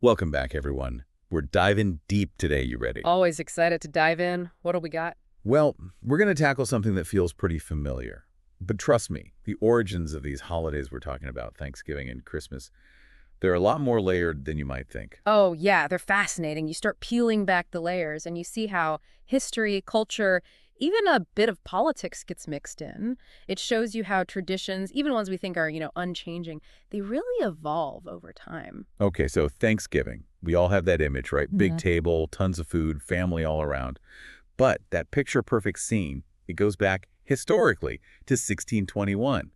Welcome back, everyone. We're diving deep today. You ready? Always excited to dive in. What do we got? Well, we're going to tackle something that feels pretty familiar. But trust me, the origins of these holidays we're talking about, Thanksgiving and Christmas, they're a lot more layered than you might think. Oh, yeah, they're fascinating. You start peeling back the layers and you see how history, culture, even a bit of politics gets mixed in. It shows you how traditions, even ones we think are, unchanging, they really evolve over time. Okay, so Thanksgiving. We all have that image, right? Big Mhm. table, tons of food, family all around. But that picture-perfect scene, it goes back historically to 1621,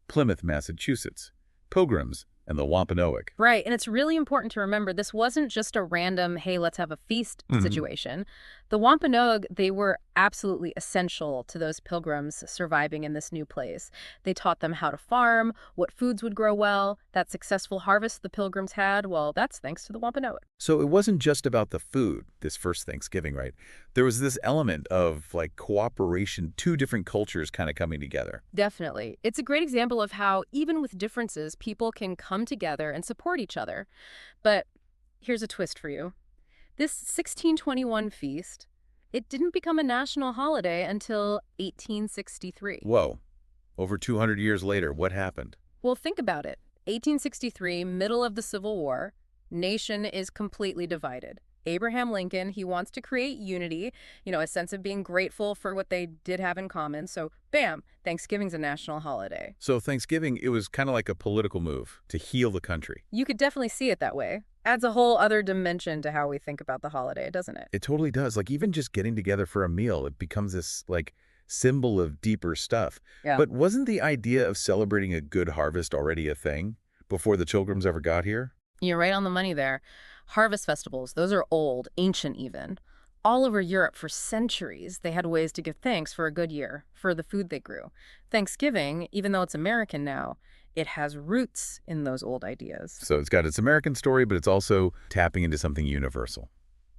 Plymouth, Massachusetts, Pilgrims, and the Wampanoag. Right, and it's really important to remember this wasn't just a random, hey, let's have a feast situation. The Wampanoag, they were absolutely essential to those pilgrims surviving in this new place. They taught them how to farm, what foods would grow well. That successful harvest the pilgrims had, well, that's thanks to the Wampanoag. So it wasn't just about the food, this first Thanksgiving, right? There was this element of, like, cooperation, two different cultures kind of coming together. Definitely. It's a great example of how, even with differences, people can come together and support each other. But here's a twist for you. This 1621 feast, it didn't become a national holiday until 1863. Whoa, over 200 years later, what happened? Well, think about it. 1863, middle of the Civil War, nation is completely divided. Abraham Lincoln, he wants to create unity, a sense of being grateful for what they did have in common. So, bam, Thanksgiving's a national holiday. So Thanksgiving, it was kind of like a political move to heal the country. You could definitely see it that way. Adds a whole other dimension to how we think about the holiday, doesn't it? It totally does. Like, even just getting together for a meal, it becomes this, like, symbol of deeper stuff. Yeah. But wasn't the idea of celebrating a good harvest already a thing before the Pilgrims ever got here? You're right on the money there. Harvest festivals, those are old, ancient even. All over Europe for centuries, they had ways to give thanks for a good year, for the food they grew. Thanksgiving, even though it's American now, it has roots in those old ideas. So it's got its American story, but it's also tapping into something universal,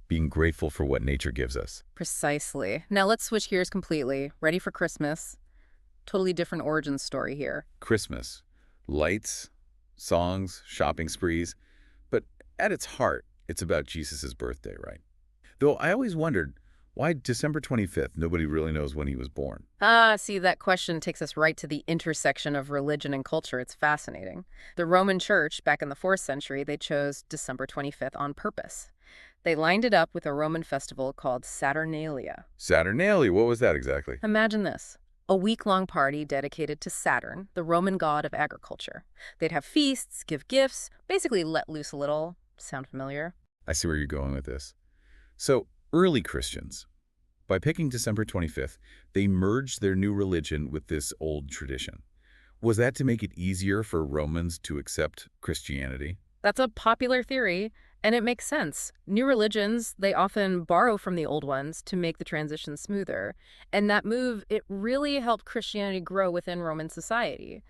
being grateful for what nature gives us. Precisely. Now let's switch gears completely. Ready for Christmas? Totally different origin story here. Christmas, lights, songs, shopping sprees, but at its heart, it's about Jesus' birthday, right? Though I always wondered, why December 25th? Nobody really knows when he was born. See, that question takes us right to the intersection of religion and culture. It's fascinating. The Roman Church, back in the 4th century, they chose December 25th on purpose. They lined it up with a Roman festival called Saturnalia. Saturnalia, what was that exactly? Imagine this. A week-long party dedicated to Saturn, the Roman god of agriculture. They'd have feasts, give gifts, basically let loose a little. Sound familiar? I see where you're going with this. So, early Christians, by picking December 25th, they merged their new religion with this old tradition. Was that to make it easier for Romans to accept Christianity? That's a popular theory, and it makes sense. New religions, they often borrow from the old ones to make the transition smoother. And that move, it really helped Christianity grow within Roman society.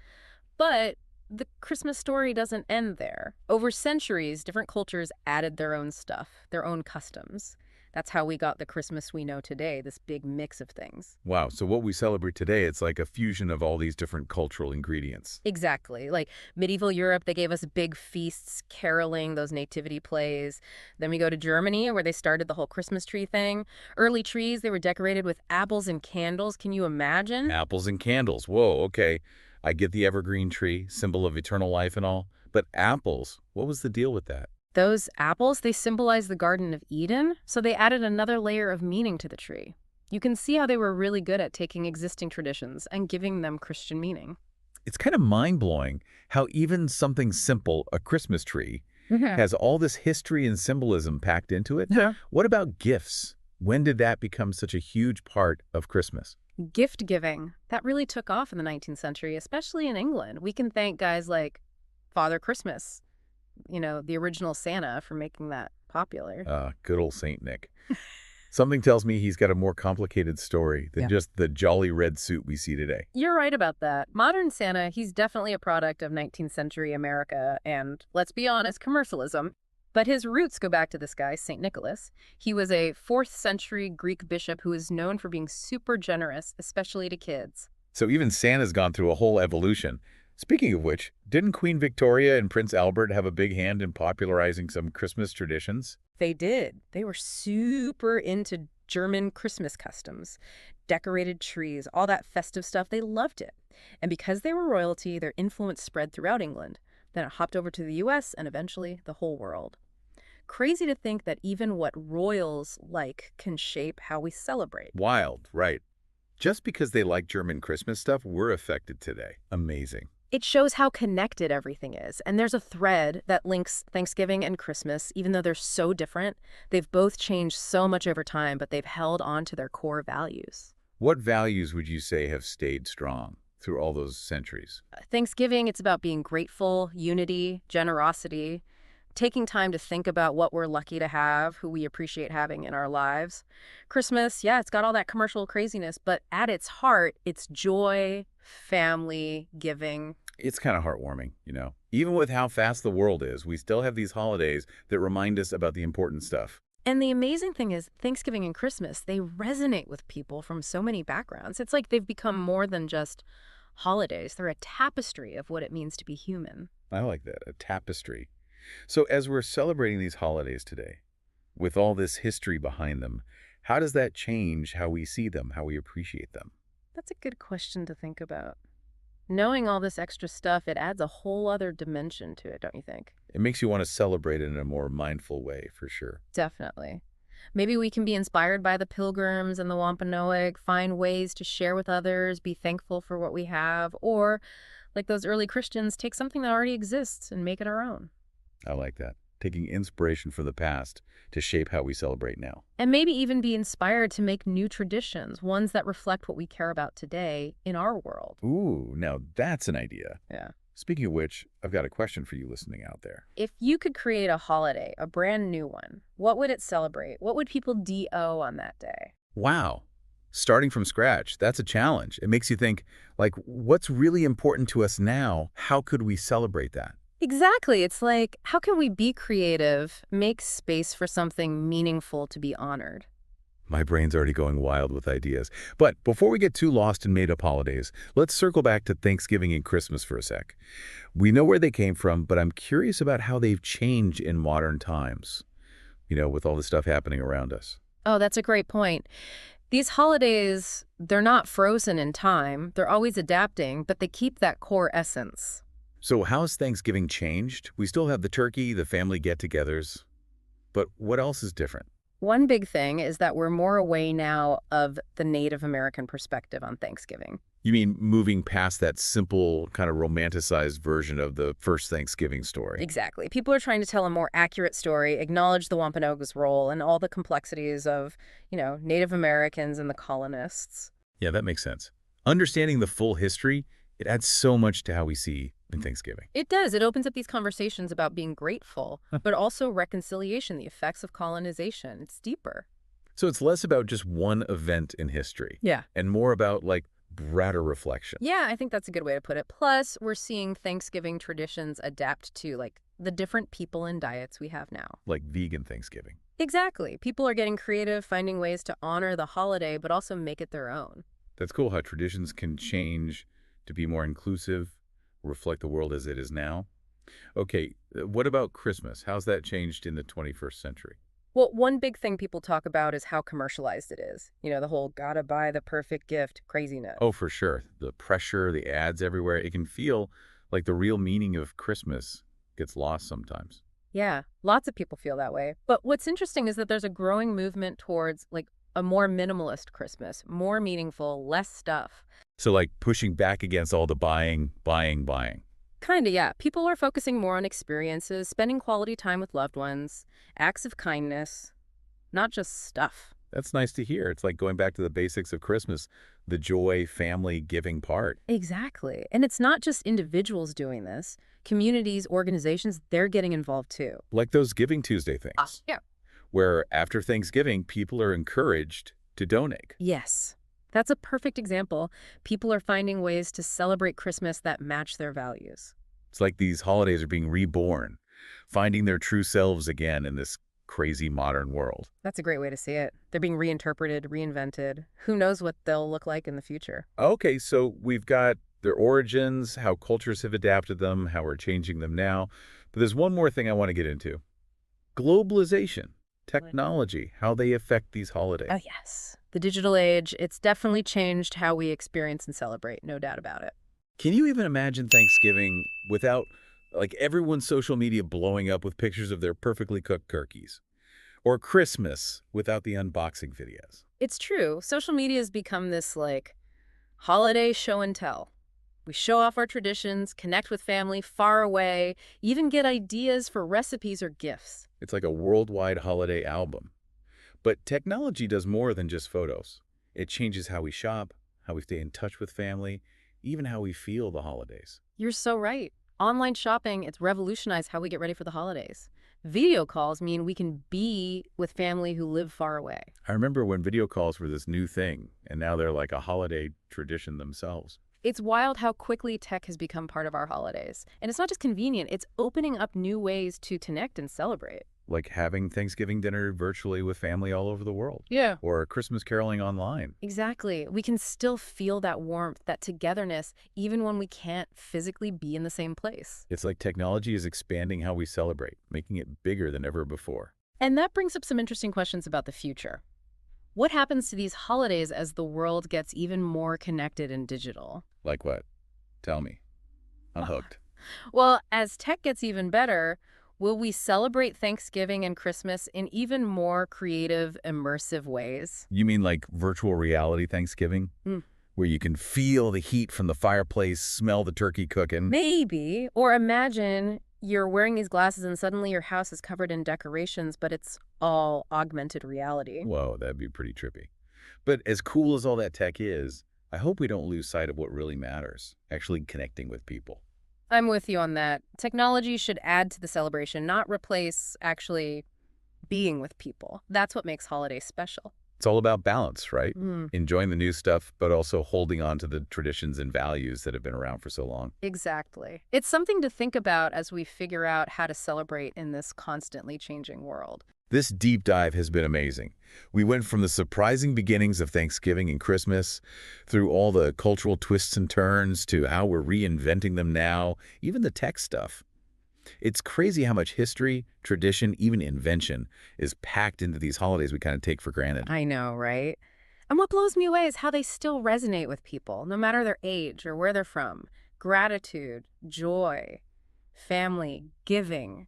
But the Christmas story doesn't end there. Over centuries, different cultures added their own stuff, their own customs. That's how we got the Christmas we know today, this big mix of things. Wow, so what we celebrate today, it's like a fusion of all these different cultural ingredients. Exactly. Like medieval Europe, they gave us big feasts, caroling, those nativity plays. Then we go to Germany, where they started the whole Christmas tree thing. Early trees, they were decorated with apples and candles. Can you imagine? Apples and candles. Whoa, okay. I get the evergreen tree, symbol of eternal life and all. But apples, what was the deal with that? Those apples, they symbolize the Garden of Eden, so they added another layer of meaning to the tree. You can see how they were really good at taking existing traditions and giving them Christian meaning. It's kind of mind-blowing how even something simple, a Christmas tree, has all this history and symbolism packed into it. Yeah. What about gifts? When did that become such a huge part of Christmas? Gift giving, that really took off in the 19th century, especially in England. We can thank guys like Father Christmas, the original Santa, for making that popular. Good old Saint Nick. Something tells me he's got a more complicated story than just the jolly red suit we see today. You're right about that. Modern Santa, he's definitely a product of 19th century America and, let's be honest, commercialism. But his roots go back to this guy, St. Nicholas. He was a 4th century Greek bishop who is known for being super generous, especially to kids. So even Santa's gone through a whole evolution. Speaking of which, didn't Queen Victoria and Prince Albert have a big hand in popularizing some Christmas traditions? They did. They were super into German Christmas customs, decorated trees, all that festive stuff. They loved it. And because they were royalty, their influence spread throughout England. Then it hopped over to the US and eventually the whole world. Crazy to think that even what royals like can shape how we celebrate. Wild, right. Just because they like German Christmas stuff, we're affected today. Amazing. It shows how connected everything is. And there's a thread that links Thanksgiving and Christmas, even though they're so different. They've both changed so much over time, but they've held on to their core values. What values would you say have stayed strong through all those centuries? Thanksgiving, it's about being grateful, unity, generosity, taking time to think about what we're lucky to have, who we appreciate having in our lives. Christmas, yeah, it's got all that commercial craziness, but at its heart, it's joy, family, giving. It's kind of heartwarming, you know. Even with how fast the world is, we still have these holidays that remind us about the important stuff. And the amazing thing is, Thanksgiving and Christmas, they resonate with people from so many backgrounds. It's like they've become more than just holidays. They're a tapestry of what it means to be human. I like that, a tapestry. So as we're celebrating these holidays today, with all this history behind them, how does that change how we see them, how we appreciate them? That's a good question to think about. Knowing all this extra stuff, it adds a whole other dimension to it, don't you think? It makes you want to celebrate it in a more mindful way, for sure. Definitely. Maybe we can be inspired by the Pilgrims and the Wampanoag, find ways to share with others, be thankful for what we have, or, like those early Christians, take something that already exists and make it our own. I like that. Taking inspiration from the past to shape how we celebrate now. And maybe even be inspired to make new traditions, ones that reflect what we care about today in our world. Ooh, now that's an idea. Yeah. Speaking of which, I've got a question for you listening out there. If you could create a holiday, a brand new one, what would it celebrate? What would people DO on that day? Wow. Starting from scratch, that's a challenge. It makes you think, like, what's really important to us now? How could we celebrate that? Exactly. It's like, how can we be creative, make space for something meaningful to be honored? My brain's already going wild with ideas. But before we get too lost in made-up holidays, let's circle back to Thanksgiving and Christmas for a sec. We know where they came from, but I'm curious about how they've changed in modern times, with all the stuff happening around us. Oh, that's a great point. These holidays, they're not frozen in time. They're always adapting, but they keep that core essence. So how's Thanksgiving changed? We still have the turkey, the family get-togethers, but what else is different? One big thing is that we're more away now of the Native American perspective on Thanksgiving. You mean moving past that simple, kind of romanticized version of the first Thanksgiving story? Exactly. People are trying to tell a more accurate story, acknowledge the Wampanoag's role and all the complexities of, Native Americans and the colonists. Yeah, that makes sense. Understanding the full history, it adds so much to how we see in Thanksgiving. It does. It opens up these conversations about being grateful, but also reconciliation, the effects of colonization. It's deeper. So it's less about just one event in history. Yeah. And more about, broader reflection. Yeah, I think that's a good way to put it. Plus, we're seeing Thanksgiving traditions adapt to, the different people and diets we have now. Like vegan Thanksgiving. Exactly. People are getting creative, finding ways to honor the holiday, but also make it their own. That's cool how traditions can change to be more inclusive, reflect the world as it is now. Okay, what about Christmas? How's that changed in the 21st century? Well, one big thing people talk about is how commercialized it is. The whole gotta buy the perfect gift craziness. Oh, for sure. The pressure, the ads everywhere, it can feel like the real meaning of Christmas gets lost sometimes. Yeah, lots of people feel that way. But what's interesting is that there's a growing movement towards, a more minimalist Christmas, more meaningful, less stuff. So pushing back against all the buying. Kinda, yeah. People are focusing more on experiences, spending quality time with loved ones, acts of kindness, not just stuff. That's nice to hear. It's like going back to the basics of Christmas, the joy, family, giving part. Exactly. And it's not just individuals doing this. Communities, organizations, they're getting involved too. Like those Giving Tuesday things. Yeah. Where after Thanksgiving, people are encouraged to donate. Yes. That's a perfect example. People are finding ways to celebrate Christmas that match their values. It's like these holidays are being reborn, finding their true selves again in this crazy modern world. That's a great way to see it. They're being reinterpreted, reinvented. Who knows what they'll look like in the future? Okay, so we've got Their origins, how cultures have adapted them, how we're changing them now. But there's one more thing I want to get into. Globalization, What? technology, how they affect these Oh, holidays. yes. The digital age, it's definitely changed how we experience and celebrate, no doubt about it. Can you even imagine Thanksgiving without, like, everyone's social media blowing up with pictures of their perfectly cooked turkeys? Or Christmas without the unboxing videos? It's true. Social media has become this, like, holiday show and tell. We show off our traditions, connect with family far away, even get ideas for recipes or gifts. It's like a worldwide holiday album. But technology does more than just photos. It changes how we shop, how we stay in touch with family, even how we feel the holidays. You're so right. Online shopping, it's revolutionized how we get ready for the holidays. Video calls mean we can be with family who live far away. I remember when video calls were this new thing, and now they're like a holiday tradition themselves. It's wild how quickly tech has become part of our holidays. And it's not just convenient, it's opening up new ways to connect and celebrate. Like having Thanksgiving dinner virtually with family all over the world, Yeah. or Christmas caroling online. Exactly. We can still feel that warmth, that togetherness, even when we can't physically be in the same place. It's like technology is expanding how we celebrate, making it bigger than ever before. And that brings up some interesting questions about the future. What happens to these holidays as the world gets even more connected and digital? Like what? Tell me. I'm hooked. Well, as tech gets even better, will we celebrate Thanksgiving and Christmas in even more creative, immersive ways? You mean like virtual reality Thanksgiving? Hmm. Where you can feel the heat from the fireplace, smell the turkey cooking? Maybe. Or imagine you're wearing these glasses and suddenly your house is covered in decorations, but it's all augmented reality. Whoa, that'd be pretty trippy. But as cool as all that tech is, I hope we don't lose sight of what really matters, actually connecting with people. I'm with you on that. Technology should add to the celebration, not replace actually being with people. That's what makes holidays special. It's all about balance, right? Mm, Enjoying the new stuff, but also holding on to the traditions and values that have been around for so long. exactly. It's something to think about as we figure out how to celebrate in this constantly changing world. This deep dive has been amazing. We went from the surprising beginnings of Thanksgiving and Christmas, through all the cultural twists and turns, to how we're reinventing them now, even the tech stuff. It's crazy how much history, tradition, even invention is packed into these holidays we kind of take for granted. I know, right? And what blows me away is how they still resonate with people, no matter their age or where they're from. Gratitude, joy, family, giving.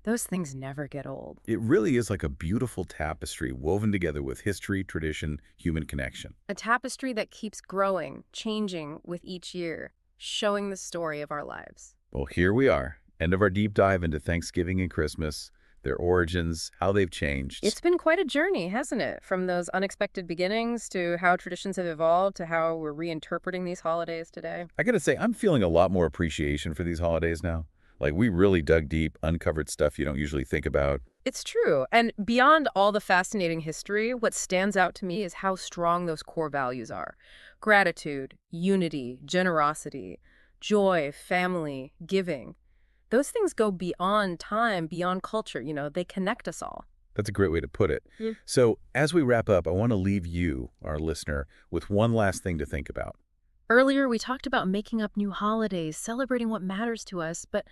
Those things never get old. It really is like a beautiful tapestry woven together with history, tradition, human connection. A tapestry that keeps growing, changing with each year, showing the story of our lives. Well, here we are, end of our deep dive into Thanksgiving and Christmas, their origins, how they've changed. It's been quite a journey, hasn't it? From those unexpected beginnings to how traditions have evolved to how we're reinterpreting these holidays today. I gotta say, I'm feeling a lot more appreciation for these holidays now. Like, we really dug deep, uncovered stuff you don't usually think about. It's true. And beyond all the fascinating history, what stands out to me is how strong those core values are. Gratitude, unity, generosity, joy, family, giving. Those things go beyond time, beyond culture. They connect us all. That's a great way to put it. So, as we wrap up, I want to leave you, our listener, with one last thing to think about. Earlier, we talked about making up new holidays, celebrating what matters to us, but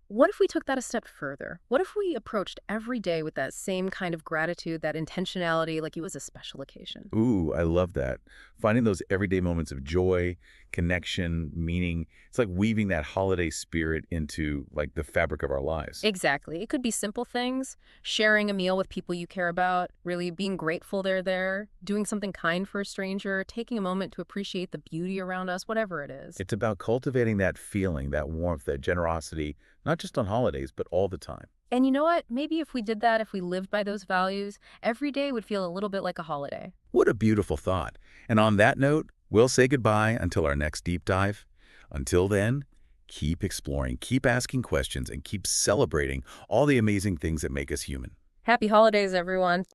what if we took that a step further? What if we approached every day with that same kind of gratitude, that intentionality, like it was a special occasion? Ooh, I love that. Finding those everyday moments of joy, connection, meaning. It's like weaving that holiday spirit into, like, the fabric of our lives. Exactly. It could be simple things, sharing a meal with people you care about, really being grateful they're there, doing something kind for a stranger, taking a moment to appreciate the beauty around us, whatever it is. It's about cultivating that feeling, that warmth, that generosity, not just on holidays, but all the time. And you know what? Maybe if we did that, if we lived by those values, every day would feel a little bit like a holiday. What a beautiful thought. And on that note, we'll say goodbye until our next deep dive. Until then, keep exploring, keep asking questions, and keep celebrating all the amazing things that make us human. Happy holidays, everyone.